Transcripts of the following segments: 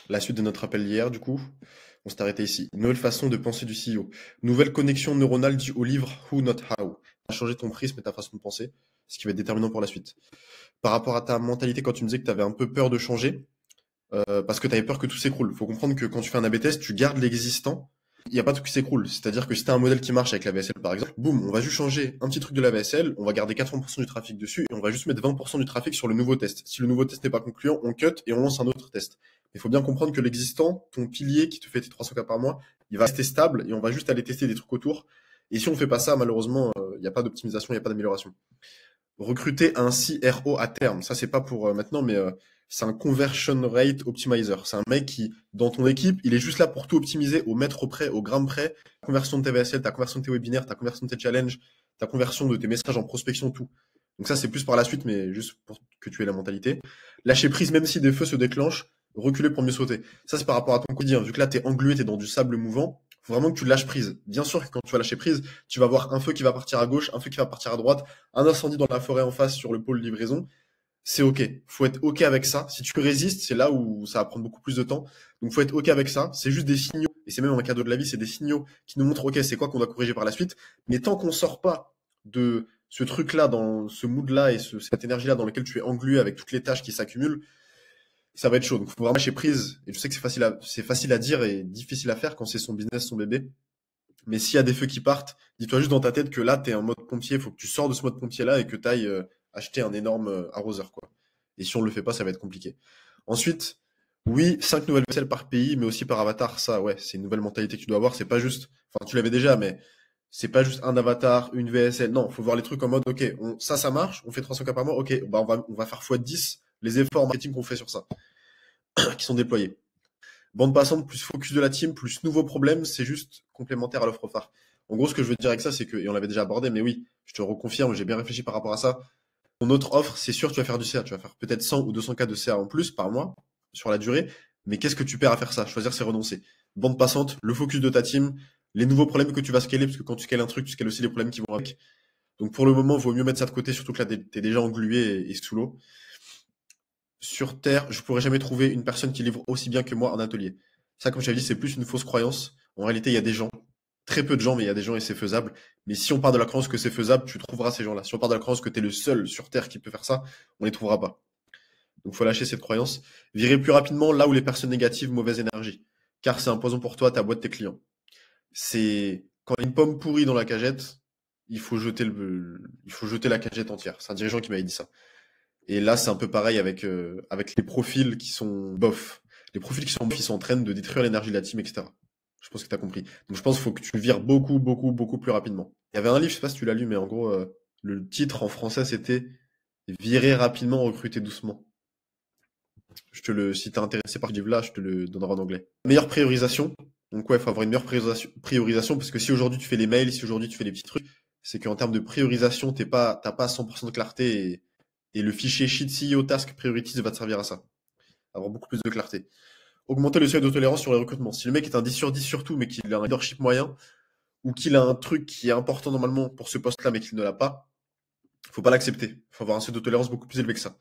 La suite de notre appel d'hier, du coup, on s'est arrêté ici. Nouvelle façon de penser du CEO. Nouvelle connexion neuronale due au livre Who Not How. A changé ton prisme et ta façon de penser, ce qui va être déterminant pour la suite. Par rapport à ta mentalité, quand tu me disais que tu avais un peu peur de changer, parce que tu avais peur que tout s'écroule. Faut comprendre que quand tu fais un A/B test, tu gardes l'existant. Il n'y a pas tout qui s'écroule. C'est-à-dire que si tu as un modèle qui marche avec la VSL, par exemple, boum, on va juste changer un petit truc de la VSL, on va garder 80% du trafic dessus et on va juste mettre 20% du trafic sur le nouveau test. Si le nouveau test n'est pas concluant, on cut et on lance un autre test. Il faut bien comprendre que l'existant, ton pilier qui te fait tes 300 cas par mois, il va rester stable et on va juste aller tester des trucs autour. Et si on fait pas ça, malheureusement, il n'y a pas d'optimisation, il n'y a pas d'amélioration. Recruter un CRO à terme, ça c'est pas pour maintenant, mais c'est un conversion rate optimizer. C'est un mec qui, dans ton équipe, il est juste là pour tout optimiser au mètre près, au gramme près. Ta conversion de tes VSL, ta conversion de tes webinaires, ta conversion de tes challenges, ta conversion de tes messages en prospection, tout. Donc ça c'est plus par la suite, mais juste pour que tu aies la mentalité. Lâcher prise même si des feux se déclenchent, reculer pour mieux sauter. Ça c'est par rapport à ton quotidien. Vu que là t'es englué, t'es dans du sable mouvant, faut vraiment que tu lâches prise. Bien sûr que quand tu vas lâcher prise, tu vas voir un feu qui va partir à gauche, un feu qui va partir à droite, un incendie dans la forêt en face sur le pôle livraison. C'est ok. Faut être ok avec ça. Si tu résistes, c'est là où ça va prendre beaucoup plus de temps. Donc faut être ok avec ça. C'est juste des signaux. Et c'est même un cadeau de la vie, c'est des signaux qui nous montrent ok, c'est quoi qu'on doit corriger par la suite. Mais tant qu'on sort pas de ce truc-là, dans ce mood-là et cette énergie-là dans lequel tu es englué avec toutes les tâches qui s'accumulent, ça va être chaud. Donc faut vraiment lâcher prise. Et je sais que c'est facile à dire et difficile à faire quand c'est son business, son bébé. Mais s'il y a des feux qui partent, dis-toi juste dans ta tête que là, tu es en mode pompier, il faut que tu sors de ce mode pompier-là et que tu ailles acheter un énorme arroseur, quoi. Et si on le fait pas, ça va être compliqué. Ensuite, oui, 5 nouvelles vaisselles par pays, mais aussi par avatar, ça, ouais, c'est une nouvelle mentalité que tu dois avoir. C'est pas juste, enfin, tu l'avais déjà, mais c'est pas juste un avatar, une VSL. Non, faut voir les trucs en mode, ok, ça marche, on fait 300 cas par mois, ok, bah on va faire x10 les efforts marketing qu'on fait sur ça, qui sont déployés. Bande passante plus focus de la team plus nouveau problème, c'est juste complémentaire à l'offre phare. En gros, ce que je veux dire avec ça, c'est que, et on l'avait déjà abordé, mais oui, je te reconfirme, j'ai bien réfléchi par rapport à ça. Ton autre offre, c'est sûr, tu vas faire du CA, tu vas faire peut-être 100 ou 200 cas de CA en plus par mois sur la durée, mais qu'est-ce que tu perds à faire ça? Choisir, c'est renoncer. Bande passante, le focus de ta team, les nouveaux problèmes que tu vas scaler, parce que quand tu scales un truc, tu scales aussi les problèmes qui vont avec. Donc pour le moment, il vaut mieux mettre ça de côté, surtout que là, t'es déjà englué et sous l'eau. Sur Terre, je pourrais jamais trouver une personne qui livre aussi bien que moi en atelier. Ça, comme je t'avais dit, c'est plus une fausse croyance. En réalité, il y a des gens, très peu de gens, mais il y a des gens et c'est faisable. Mais si on part de la croyance que c'est faisable, tu trouveras ces gens-là. Si on part de la croyance que tu es le seul sur Terre qui peut faire ça, on les trouvera pas. Donc, faut lâcher cette croyance. Virer plus rapidement là où les personnes négatives, mauvaise énergie. Car c'est un poison pour toi, ta boîte, tes clients. C'est quand il y a une pomme pourrie dans la cagette, il faut jeter la cagette entière. C'est un dirigeant qui m'avait dit ça. Et là, c'est un peu pareil avec les profils qui sont bof. Les profils qui sont bof, ils sont en train de détruire l'énergie de la team, etc. Je pense que tu as compris. Donc je pense qu'il faut que tu vires beaucoup, beaucoup, beaucoup plus rapidement. Il y avait un livre, je sais pas si tu l'as lu, mais en gros, le titre en français, c'était Virer rapidement, recruter doucement. Si t'es intéressé par ce livre-là, je te le donnerai en anglais. Meilleure priorisation. Donc ouais, il faut avoir une meilleure priorisation parce que si aujourd'hui tu fais les mails, si aujourd'hui tu fais les petits trucs, c'est qu'en termes de priorisation, t'as pas 100% de clarté et le fichier sheet CEO task priorities va te servir à ça. Avoir beaucoup plus de clarté. Augmenter le seuil de tolérance sur les recrutements. Si le mec est un 10 sur 10 surtout, mais qu'il a un leadership moyen, ou qu'il a un truc qui est important normalement pour ce poste-là, mais qu'il ne l'a pas, faut pas l'accepter. Faut avoir un seuil de tolérance beaucoup plus élevé que ça.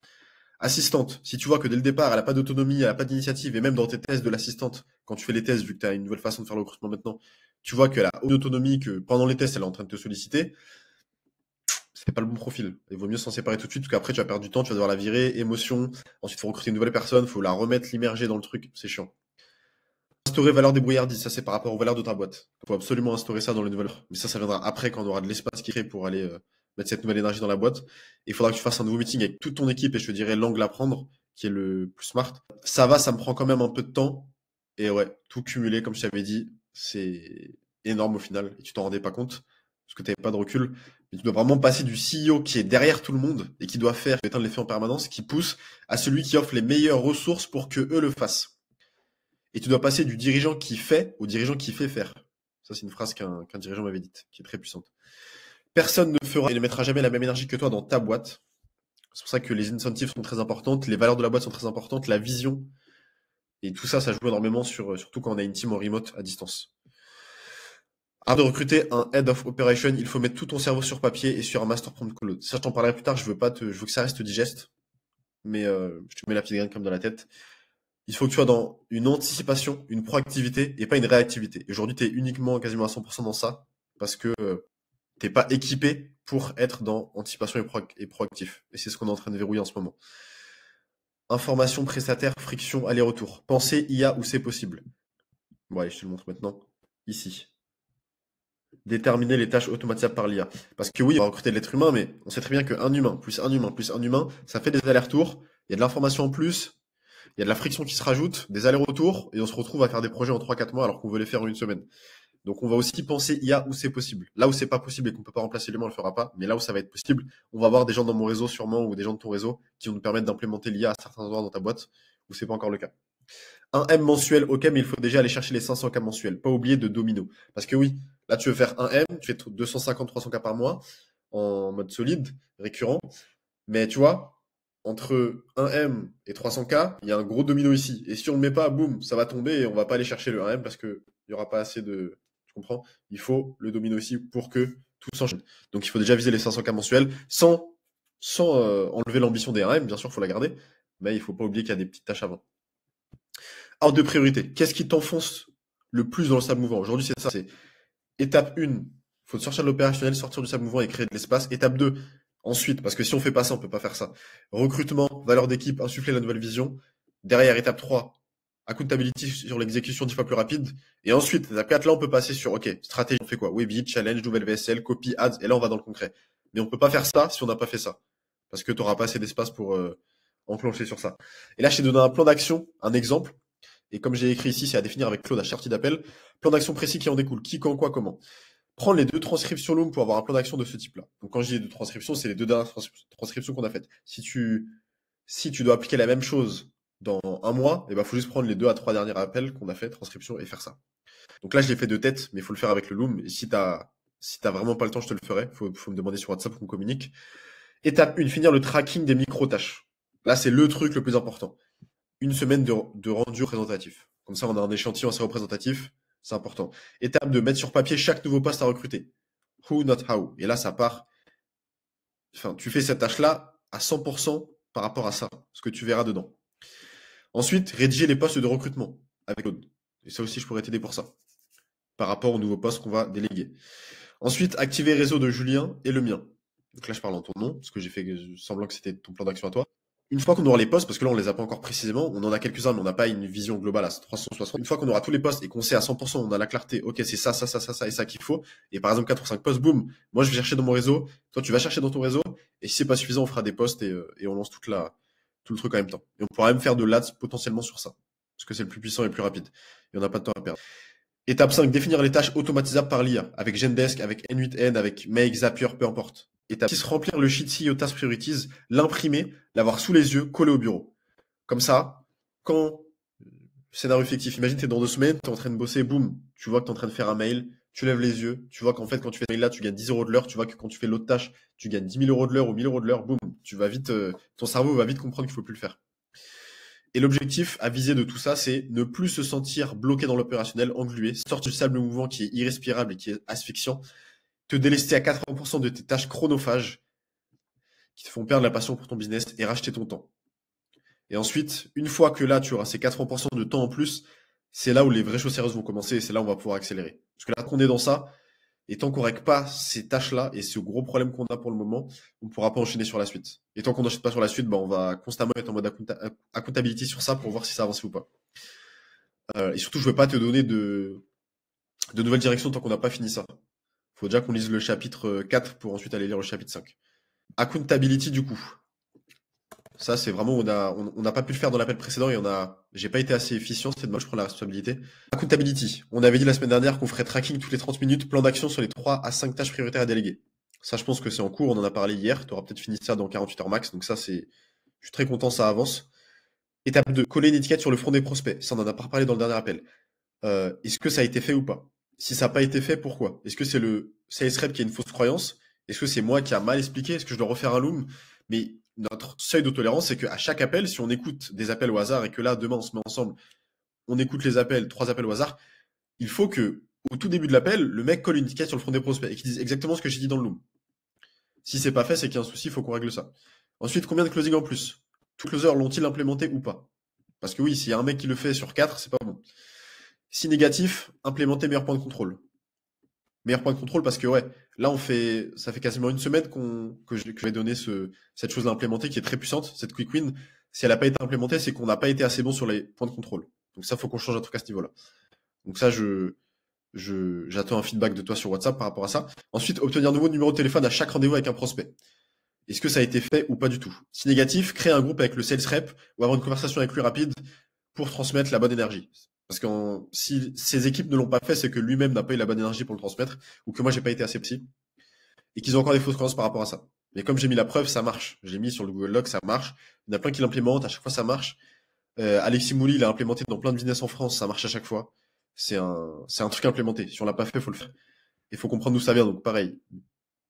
Assistante, si tu vois que dès le départ, elle a pas d'autonomie, elle a pas d'initiative, et même dans tes tests de l'assistante, quand tu fais les tests, vu que tu as une nouvelle façon de faire le recrutement maintenant, tu vois qu'elle a aucune autonomie, que pendant les tests, elle est en train de te solliciter, c'est pas le bon profil. Il vaut mieux s'en séparer tout de suite, parce qu'après, tu vas perdre du temps, tu vas devoir la virer, émotion, ensuite, faut recruter une nouvelle personne, faut la remettre, l'immerger dans le truc, c'est chiant. Instaurer valeur débrouillardise, ça c'est par rapport aux valeurs de ta boîte. Il faut absolument instaurer ça dans les nouvelles. Mais ça viendra après quand on aura de l'espace qui est créé pour aller mettre cette nouvelle énergie dans la boîte. Et il faudra que tu fasses un nouveau meeting avec toute ton équipe et je te dirais l'angle à prendre, qui est le plus smart. Ça va, ça me prend quand même un peu de temps. Et ouais, tout cumulé, comme je t'avais dit, c'est énorme au final. Et tu t'en rendais pas compte, parce que tu n'avais pas de recul. Mais tu dois vraiment passer du CEO qui est derrière tout le monde et qui doit faire éteindre les faits en permanence, qui pousse à celui qui offre les meilleures ressources pour que eux le fassent. Et tu dois passer du dirigeant qui fait au dirigeant qui fait faire. Ça, c'est une phrase qu'un dirigeant m'avait dite, qui est très puissante. Personne ne fera et ne mettra jamais la même énergie que toi dans ta boîte. C'est pour ça que les incentives sont très importantes, les valeurs de la boîte sont très importantes, la vision. Et tout ça, ça joue énormément surtout quand on a une team en remote à distance. Avant de recruter un head of operation, il faut mettre tout ton cerveau sur papier et sur un master prompt code. Ça, je t'en parlerai plus tard. Je veux que ça reste digeste, mais je te mets la petite graine comme dans la tête. Il faut que tu sois dans une anticipation, une proactivité et pas une réactivité. Aujourd'hui, tu es uniquement quasiment à 100% dans ça parce que t'es pas équipé pour être dans anticipation et proactif. Et c'est ce qu'on est en train de verrouiller en ce moment. Information prestataire, friction, aller-retour. Pensée IA où c'est possible. Bon, allez, je te le montre maintenant. Ici. Déterminer les tâches automatisables par l'IA. Parce que oui, on va recruter de l'être humain, mais on sait très bien qu'un humain, plus un humain, plus un humain, ça fait des allers-retours. Il y a de l'information en plus, il y a de la friction qui se rajoute, des allers-retours, et on se retrouve à faire des projets en 3-4 mois alors qu'on veut les faire en une semaine. Donc on va aussi penser IA où c'est possible. Là où c'est pas possible et qu'on peut pas remplacer l'humain, on le fera pas. Mais là où ça va être possible, on va avoir des gens dans mon réseau sûrement ou des gens de ton réseau qui vont nous permettre d'implémenter l'IA à certains endroits dans ta boîte où c'est pas encore le cas. Un M mensuel, ok, mais il faut déjà aller chercher les 500 cas mensuels. Pas oublier de domino. Parce que oui, là tu veux faire un M, tu fais 250, 300 cas par mois en mode solide, récurrent. Mais tu vois, entre 1 M et 300 K, il y a un gros domino ici. Et si on ne le met pas, boum, ça va tomber et on va pas aller chercher le 1 M parce que il y aura pas assez de. Tu comprends? Il faut le domino ici pour que tout s'enchaîne. Donc il faut déjà viser les 500 K mensuels sans enlever l'ambition des 1 M. Bien sûr, il faut la garder. Mais il faut pas oublier qu'il y a des petites tâches avant. Ordre de priorité. Qu'est-ce qui t'enfonce le plus dans le sable mouvant? Aujourd'hui, c'est ça. C'est étape 1, faut sortir de l'opérationnel, sortir du sable mouvant et créer de l'espace. Étape 2, ensuite, parce que si on fait pas ça, on peut pas faire ça. Recrutement, valeur d'équipe, insuffler la nouvelle vision. Derrière, étape 3, accountability sur l'exécution 10 fois plus rapide. Et ensuite, étape 4, là, on peut passer sur, ok, stratégie, on fait quoi? Webinar, challenge, nouvelle VSL, copy, ads, et là, on va dans le concret. Mais on peut pas faire ça si on n'a pas fait ça. Parce que tu n'auras pas assez d'espace pour enclencher sur ça. Et là, je t'ai donné un plan d'action, un exemple. Et comme j'ai écrit ici, c'est à définir avec Claude à sortie d'appel. Plan d'action précis qui en découle. Qui, quand, quoi, comment. Prendre les 2 transcriptions Loom pour avoir un plan d'action de ce type-là. Donc quand je dis les 2 transcriptions, c'est les 2 dernières transcriptions qu'on a faites. Si tu dois appliquer la même chose dans un mois, il faut juste prendre les 2 à 3 derniers appels qu'on a fait, transcription, et faire ça. Donc là, je l'ai fait de tête, mais il faut le faire avec le Loom. Et si t'as vraiment pas le temps, je te le ferai. Faut me demander sur WhatsApp qu'on communique. Étape 1, finir le tracking des micro-tâches. Là, c'est le truc le plus important. Une semaine de rendu représentatif. Comme ça, on a un échantillon assez représentatif. C'est important. Étape 2, mettre sur papier chaque nouveau poste à recruter. Who, not how. Et là, ça part. Enfin, tu fais cette tâche-là à 100% par rapport à ça, ce que tu verras dedans. Ensuite, rédiger les postes de recrutement avec Claude. Et ça aussi, je pourrais t'aider pour ça. Par rapport aux nouveaux postes qu'on va déléguer. Ensuite, activer le réseau de Julien et le mien. Donc là, je parle en ton nom, parce que j'ai fait semblant que c'était ton plan d'action à toi. Une fois qu'on aura les postes, parce que là on les a pas encore précisément, on en a quelques-uns, mais on n'a pas une vision globale à 360. Une fois qu'on aura tous les postes et qu'on sait à 100%, on a la clarté, ok, c'est ça, ça, ça, ça, ça et ça qu'il faut. Et par exemple 4 ou 5 postes, boum, moi je vais chercher dans mon réseau, toi tu vas chercher dans ton réseau, et si c'est pas suffisant, on fera des postes et on lance tout le truc en même temps. Et on pourra même faire de l'ads potentiellement sur ça, parce que c'est le plus puissant et le plus rapide. Et on n'a pas de temps à perdre. Étape 5, définir les tâches automatisables par l'IA, avec Zendesk, avec N8N, avec Make, Zapier, peu importe. Étape 6, remplir le sheet CEO Task Priorities, l'imprimer, l'avoir sous les yeux, coller au bureau. Comme ça, quand scénario fictif, imagine t'es dans 2 semaines, t'es en train de bosser, boum, tu vois que t'es en train de faire un mail, tu lèves les yeux, tu vois qu'en fait quand tu fais ce mail là, tu gagnes 10 euros de l'heure, tu vois que quand tu fais l'autre tâche, tu gagnes 10 000 euros de l'heure ou 1000 euros de l'heure, boum, tu vas vite, ton cerveau va vite comprendre qu'il faut plus le faire. Et l'objectif à viser de tout ça, c'est ne plus se sentir bloqué dans l'opérationnel, englué, sortir du sable mouvant qui est irrespirable et qui est asphyxiant, te délester à 80% de tes tâches chronophages qui te font perdre la passion pour ton business et racheter ton temps. Et ensuite, une fois que là, tu auras ces 80% de temps en plus, c'est là où les vraies choses sérieuses vont commencer et c'est là où on va pouvoir accélérer. Parce que là qu'on est dans ça, et tant qu'on règle pas ces tâches-là et ce gros problème qu'on a pour le moment, on ne pourra pas enchaîner sur la suite. Et tant qu'on n'enchaîne pas sur la suite, on va constamment être en mode accountability sur ça pour voir si ça avance ou pas. Et surtout, je ne veux pas te donner de nouvelles directions tant qu'on n'a pas fini ça. Il faut déjà qu'on lise le chapitre 4 pour ensuite aller lire le chapitre 5. Accountability du coup. Ça, c'est vraiment, on n'a pas pu le faire dans l'appel précédent et j'ai pas été assez efficient, c'est dommage, je prends la responsabilité. Accountability. On avait dit la semaine dernière qu'on ferait tracking toutes les 30 minutes, plan d'action sur les 3 à 5 tâches prioritaires à déléguer. Ça, je pense que c'est en cours, on en a parlé hier, tu auras peut-être fini ça dans 48 heures max, donc ça, je suis très content, ça avance. Étape 2, coller une étiquette sur le front des prospects. Ça, on en a pas reparlé dans le dernier appel. Est-ce que ça a été fait ou pas? Si ça n'a pas été fait, pourquoi? Est-ce que c'est le sales rep qui a une fausse croyance? Est-ce que c'est moi qui a mal expliqué? Est-ce que je dois refaire un loom? Mais notre seuil de tolérance, c'est qu'à chaque appel, si on écoute des appels au hasard et que là, demain, on se met ensemble, on écoute les appels, 3 appels au hasard, il faut que, au tout début de l'appel, le mec colle une étiquette sur le front des prospects et qu'il dise exactement ce que j'ai dit dans le loom. Si c'est pas fait, c'est qu'il y a un souci, il faut qu'on règle ça. Ensuite, combien de closing en plus? Tous closers l'ont-ils implémenté ou pas? Parce que oui, s'il y a un mec qui le fait sur 4, c'est pas bon. Si négatif, implémenter meilleur point de contrôle. Meilleur point de contrôle parce que ouais, là ça fait quasiment une semaine que je vais donner cette chose à implémenter qui est très puissante, cette quick win. Si elle n'a pas été implémentée, c'est qu'on n'a pas été assez bon sur les points de contrôle. Donc ça, faut qu'on change un truc à ce niveau-là. Donc ça, j'attends un feedback de toi sur WhatsApp par rapport à ça. Ensuite, obtenir un nouveau numéro de téléphone à chaque rendez-vous avec un prospect. Est-ce que ça a été fait ou pas du tout? Si négatif, créer un groupe avec le sales rep ou avoir une conversation avec lui rapide pour transmettre la bonne énergie. Parce que si ces équipes ne l'ont pas fait, c'est que lui-même n'a pas eu la bonne énergie pour le transmettre ou que moi j'ai pas été assez psy et qu'ils ont encore des fausses croyances par rapport à ça. Mais comme j'ai mis la preuve, ça marche. J'ai mis sur le Google Doc, ça marche. Il y en a plein qui l'implémentent, à chaque fois ça marche. Alexis Mouli l'a implémenté dans plein de business en France, ça marche à chaque fois. C'est un truc implémenté. Si on l'a pas fait, faut le faire. Il faut comprendre d'où ça vient. Donc pareil,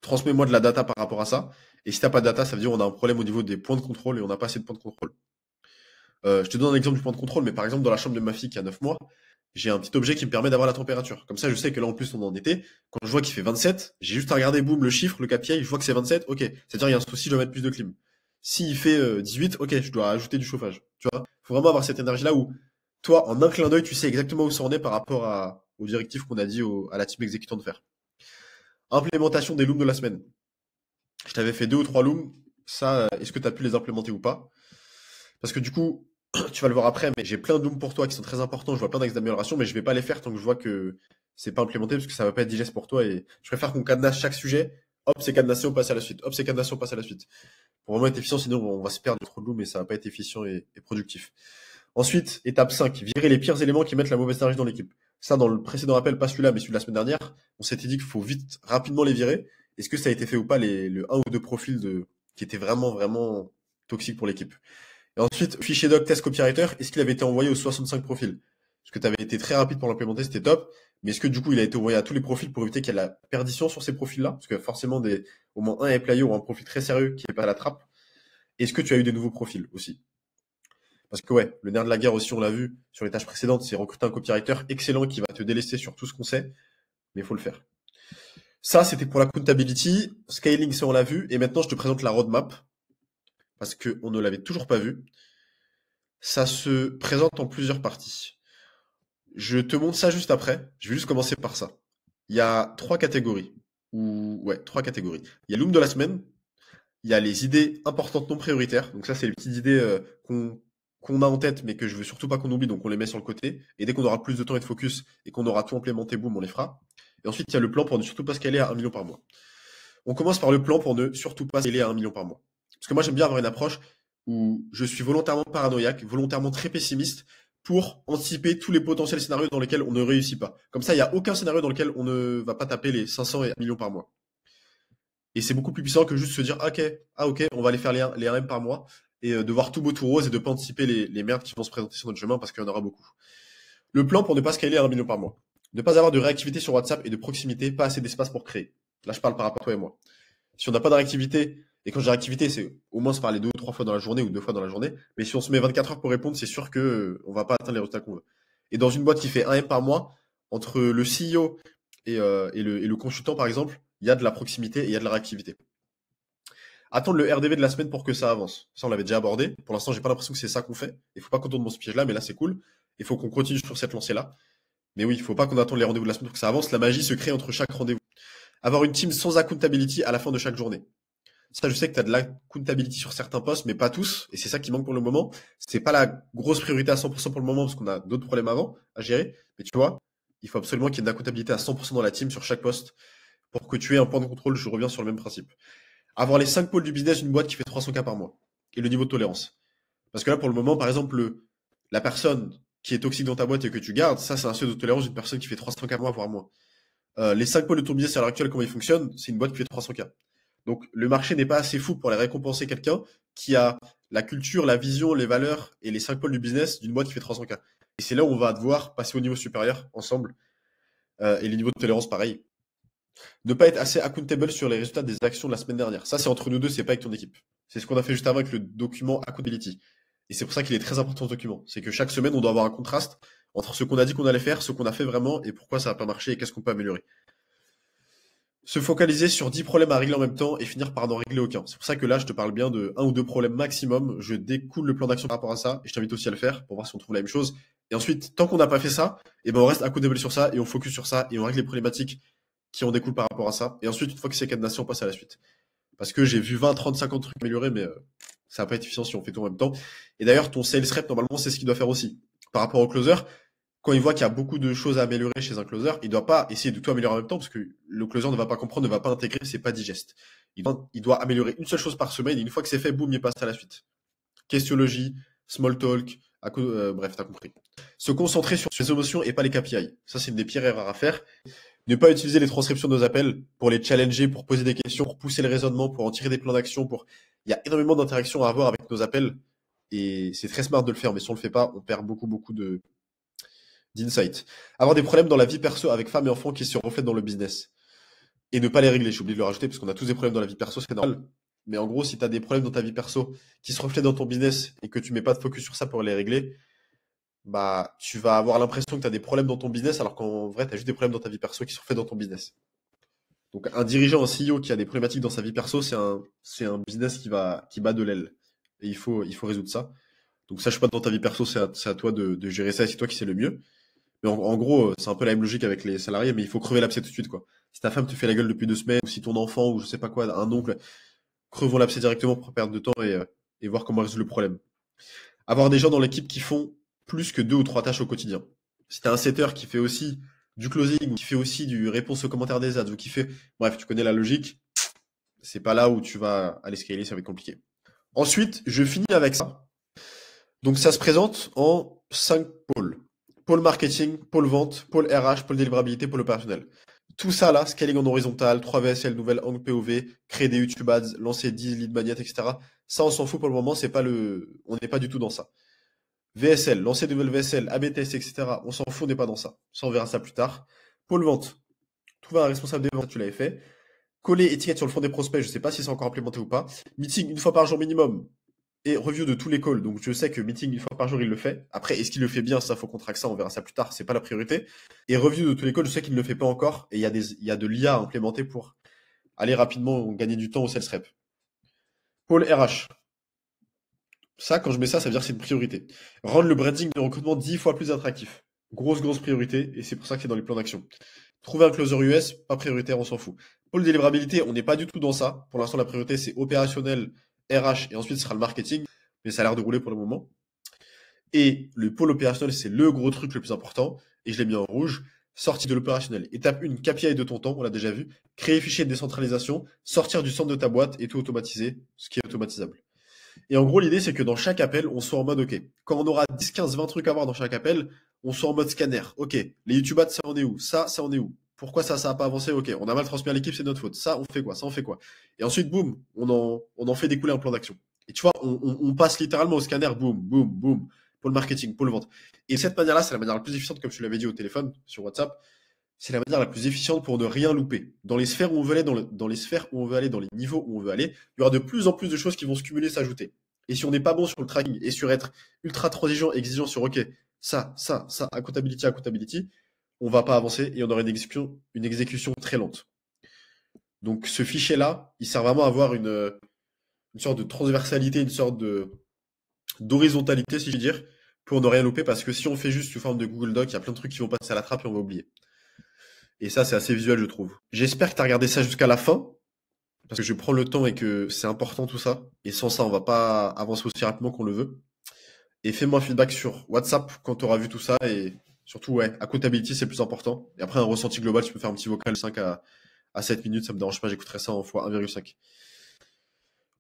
transmets-moi de la data par rapport à ça. Et si t'as pas de data, ça veut dire qu'on a un problème au niveau des points de contrôle et on n'a pas assez de points de contrôle. Je te donne un exemple du point de contrôle, mais par exemple, dans la chambre de ma fille qui a 9 mois, j'ai un petit objet qui me permet d'avoir la température. Comme ça, je sais que là, en plus, on est en été. Quand je vois qu'il fait 27, j'ai juste à regarder, boum, le chiffre, le KPI, je vois que c'est 27, ok. C'est-à-dire, il y a un souci, je dois mettre plus de clim. S'il fait 18, ok, je dois ajouter du chauffage. Tu vois, faut vraiment avoir cette énergie-là où, toi, en un clin d'œil, tu sais exactement où ça en est par rapport aux directives qu'on a dit à la team exécutant de faire. Implémentation des looms de la semaine. Je t'avais fait 2 ou 3 looms. Ça, est-ce que tu as pu les implémenter ou pas? Parce que du coup, tu vas le voir après, mais j'ai plein de looms pour toi qui sont très importants. Je vois plein d'axes d'amélioration, mais je vais pas les faire tant que je vois que c'est pas implémenté parce que ça va pas être digeste pour toi. Et je préfère qu'on cadenasse chaque sujet. Hop, c'est cadenassé, on passe à la suite. Hop, c'est cadenassé, on passe à la suite. Pour vraiment être efficient, sinon on va se perdre trop de looms et ça va pas être efficient et productif. Ensuite, étape 5, virer les pires éléments qui mettent la mauvaise énergie dans l'équipe. Ça, dans le précédent rappel, pas celui-là, mais celui de la semaine dernière, on s'était dit qu'il faut vite, rapidement les virer. Est-ce que ça a été fait ou pas, le un ou deux profils qui étaient vraiment, vraiment toxiques pour l'équipe? Et ensuite, fichier doc test copywriter, est-ce qu'il avait été envoyé aux 65 profils? Parce que tu avais été très rapide pour l'implémenter, c'était top. Mais est-ce que du coup, il a été envoyé à tous les profils pour éviter qu'il y ait la perdition sur ces profils-là? Parce que forcément, au moins un est playé ou un profil très sérieux qui est pas à la trappe. Est-ce que tu as eu des nouveaux profils aussi? Parce que ouais, le nerf de la guerre aussi, on l'a vu sur les tâches précédentes, c'est recruter un copywriter excellent qui va te délester sur tout ce qu'on sait, mais il faut le faire. Ça, c'était pour la accountability. Scaling, ça, on l'a vu. Et maintenant, je te présente la roadmap, parce qu'on ne l'avait toujours pas vu. Ça se présente en plusieurs parties. Je te montre ça juste après. Je vais juste commencer par ça. Il y a 3 catégories. Ouais, 3 catégories. Il y a l'oom de la semaine. Il y a les idées importantes non prioritaires. Donc ça, c'est les petites idées qu'on a en tête, mais que je veux surtout pas qu'on oublie, donc on les met sur le côté. Et dès qu'on aura plus de temps et de focus et qu'on aura tout implémenté, boum, on les fera. Et ensuite, il y a le plan pour ne surtout pas scaler à 1 million par mois. On commence par le plan pour ne surtout pas scaler à 1 million par mois. Parce que moi, j'aime bien avoir une approche où je suis volontairement paranoïaque, volontairement très pessimiste pour anticiper tous les potentiels scénarios dans lesquels on ne réussit pas. Comme ça, il n'y a aucun scénario dans lequel on ne va pas taper les 500 et 1 million par mois. Et c'est beaucoup plus puissant que juste se dire, ok, on va aller faire les 1M par mois et de voir tout beau tout rose et de pas anticiper les merdes qui vont se présenter sur notre chemin parce qu'il y en aura beaucoup. Le plan pour ne pas scaler à 1 million par mois. Ne pas avoir de réactivité sur WhatsApp et de proximité, pas assez d'espace pour créer. Là, je parle par rapport à toi et moi. Si on n'a pas de réactivité, et quand j'ai réactivité, c'est au moins se parler 2 ou 3 fois dans la journée ou 2 fois dans la journée, mais si on se met 24 heures pour répondre, c'est sûr que on va pas atteindre les résultats qu'on veut. Et dans une boîte qui fait 1M par mois, entre le CEO et le consultant, par exemple, il y a de la proximité et il y a de la réactivité. Attendre le RDV de la semaine pour que ça avance. Ça, on l'avait déjà abordé. Pour l'instant, j'ai pas l'impression que c'est ça qu'on fait. Il faut pas qu'on tombe dans ce piège-là, mais là, c'est cool. Il faut qu'on continue sur cette lancée-là. Mais oui, il faut pas qu'on attende les rendez-vous de la semaine pour que ça avance. La magie se crée entre chaque rendez-vous. Avoir une team sans accountability à la fin de chaque journée. Ça, je sais que tu as de l'accountability sur certains postes, mais pas tous. Et c'est ça qui manque pour le moment. C'est pas la grosse priorité à 100% pour le moment parce qu'on a d'autres problèmes avant à gérer. Mais tu vois, il faut absolument qu'il y ait une accountabilité à 100% dans la team sur chaque poste pour que tu aies un point de contrôle. Je reviens sur le même principe. Avoir les 5 pôles du business d'une boîte qui fait 300K par mois. Et le niveau de tolérance. Parce que là, pour le moment, par exemple, la personne qui est toxique dans ta boîte et que tu gardes, ça, c'est un seuil de tolérance d'une personne qui fait 300K par mois, voire moins. Les 5 pôles de ton business à l'heure actuelle, comment ils fonctionnent, c'est une boîte qui fait 300K. Donc, le marché n'est pas assez fou pour aller récompenser quelqu'un qui a la culture, la vision, les valeurs et les 5 pôles du business d'une boîte qui fait 300K. Et c'est là où on va devoir passer au niveau supérieur ensemble. Et les niveaux de tolérance, pareil. Ne pas être assez accountable sur les résultats des actions de la semaine dernière. Ça, c'est entre nous deux, c'est pas avec ton équipe. C'est ce qu'on a fait juste avant avec le document accountability. Et c'est pour ça qu'il est très important ce document. C'est que chaque semaine, on doit avoir un contraste entre ce qu'on a dit qu'on allait faire, ce qu'on a fait vraiment et pourquoi ça n'a pas marché et qu'est-ce qu'on peut améliorer. Se focaliser sur 10 problèmes à régler en même temps et finir par n'en régler aucun. C'est pour ça que là, je te parle bien de un ou deux problèmes maximum. Je découle le plan d'action par rapport à ça et je t'invite aussi à le faire pour voir si on trouve la même chose. Et ensuite, tant qu'on n'a pas fait ça, eh ben on reste accountable sur ça et on focus sur ça et on règle les problématiques qui en découlent par rapport à ça. Et ensuite, une fois que c'est cadenassé, on passe à la suite. Parce que j'ai vu 20, 30, 50 trucs améliorés, mais ça va pas être efficient si on fait tout en même temps. Et d'ailleurs, ton sales rep, normalement, c'est ce qu'il doit faire aussi. Par rapport au closer, quand il voit qu'il y a beaucoup de choses à améliorer chez un closer, il doit pas essayer de tout améliorer en même temps parce que le closer ne va pas comprendre, ne va pas intégrer, c'est pas digeste. Il doit améliorer une seule chose par semaine et une fois que c'est fait, boum, il passe à la suite. Questiologie, small talk, bref, t'as compris. Se concentrer sur ses émotions et pas les KPI. Ça, c'est une des pires erreurs à faire. Ne pas utiliser les transcriptions de nos appels pour les challenger, pour poser des questions, pour pousser le raisonnement, pour en tirer des plans d'action, il y a énormément d'interactions à avoir avec nos appels et c'est très smart de le faire, mais si on le fait pas, on perd beaucoup, beaucoup d'insight. Avoir des problèmes dans la vie perso avec femme et enfants qui se reflètent dans le business. Et ne pas les régler. J'ai oublié de le rajouter parce qu'on a tous des problèmes dans la vie perso, c'est normal. Mais en gros, si tu as des problèmes dans ta vie perso qui se reflètent dans ton business et que tu mets pas de focus sur ça pour les régler, bah, tu vas avoir l'impression que tu as des problèmes dans ton business alors qu'en vrai, tu as juste des problèmes dans ta vie perso qui se reflètent dans ton business. Donc, un dirigeant, un CEO qui a des problématiques dans sa vie perso, c'est un business qui bat de l'aile. Et il faut résoudre ça. Donc, sache pas dans ta vie perso, c'est à toi de gérer ça et c'est toi qui sais le mieux. Mais en gros, c'est un peu la même logique avec les salariés, mais il faut crever l'abcès tout de suite, quoi. Si ta femme te fait la gueule depuis 2 semaines, ou si ton enfant, ou je sais pas quoi, un oncle, crevons l'abcès directement pour perdre de temps et voir comment résoudre le problème. Avoir des gens dans l'équipe qui font plus que 2 ou 3 tâches au quotidien. Si t'as un setter qui fait aussi du closing, ou qui fait aussi du réponse aux commentaires des ads, ou qui fait, bref, tu connais la logique, c'est pas là où tu vas aller scaler, ça va être compliqué. Ensuite, je finis avec ça. Donc ça se présente en 5 pôles. Pôle marketing, pôle vente, pôle RH, pôle délivrabilité, pôle opérationnel. Tout ça là, scaling en horizontal, 3 VSL, nouvelle Hang POV, créer des YouTube ads, lancer 10 lead magnets, etc. Ça, on s'en fout pour le moment, on n'est pas du tout dans ça. VSL, lancer de nouvelles VSL, AB test, etc. On s'en fout, on n'est pas dans ça. Ça, on verra ça plus tard. Pôle vente. Trouver un responsable des ventes, tu l'avais fait. Coller étiquette sur le fond des prospects, je sais pas si c'est encore implémenté ou pas. Meeting une fois par jour minimum et review de tous les calls. Donc je sais que meeting une fois par jour, il le fait. Après, est-ce qu'il le fait bien? Ça, faut qu'on traque ça, on verra ça plus tard, c'est pas la priorité. Et review de tous les calls, je sais qu'il ne le fait pas encore. Et il y a de l'IA à implémenter pour aller rapidement gagner du temps au sales rep. Pôle RH. Ça, quand je mets ça, ça veut dire que c'est une priorité. Rendre le branding de recrutement 10 fois plus attractif. Grosse, grosse priorité, et c'est pour ça que c'est dans les plans d'action. Trouver un closer US, pas prioritaire, on s'en fout. Pôle délivrabilité, on n'est pas du tout dans ça. Pour l'instant, la priorité, c'est opérationnel, RH, et ensuite, ce sera le marketing. Mais ça a l'air de rouler pour le moment. Et le pôle opérationnel, c'est le gros truc le plus important. Et je l'ai mis en rouge. Sortie de l'opérationnel. Étape 1, KPI de ton temps, on l'a déjà vu. Créer fichier de décentralisation, sortir du centre de ta boîte et tout automatiser, ce qui est automatisable. Et en gros, l'idée, c'est que dans chaque appel, on soit en mode, OK, quand on aura 10, 15, 20 trucs à voir dans chaque appel, on soit en mode scanner. OK, les YouTube ads, ça en est où? Ça en est où? Pourquoi ça a pas avancé? OK, on a mal transmis à l'équipe, c'est notre faute. Ça, on fait quoi? Ça, on fait quoi? Et ensuite, boum, on en fait découler un plan d'action. Et tu vois, on passe littéralement au scanner, boum, boum, boum, pour le marketing, pour le vente. Et de cette manière-là, c'est la manière la plus efficiente, comme je l'avais dit au téléphone, sur WhatsApp, c'est la manière la plus efficiente pour ne rien louper. Dans les sphères où on veut aller, dans les sphères où on veut aller, dans les niveaux où on veut aller, il y aura de plus en plus de choses qui vont se cumuler, s'ajouter. Et si on n'est pas bon sur le tracking et sur être ultra transigeant, exigeant sur OK, ça, accountability, on va pas avancer et on aura une exécution très lente. Donc ce fichier-là, il sert vraiment à avoir une sorte de transversalité, une sorte d'horizontalité, si je veux dire, pour ne rien louper, parce que si on fait juste sous forme de Google Doc, il y a plein de trucs qui vont passer à la trappe et on va oublier. Et ça, c'est assez visuel, je trouve. J'espère que tu as regardé ça jusqu'à la fin, parce que je prends le temps et que c'est important tout ça. Et sans ça, on va pas avancer aussi rapidement qu'on le veut. Et fais-moi un feedback sur WhatsApp quand tu auras vu tout ça. Et surtout, ouais, accountability, c'est le plus important. Et après, un ressenti global, tu peux faire un petit vocal 5 à 7 minutes, ça me dérange pas, j'écouterai ça en fois 1,5.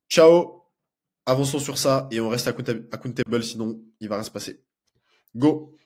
Ciao, avançons sur ça et on reste accountable, sinon il va rien se passer. Go!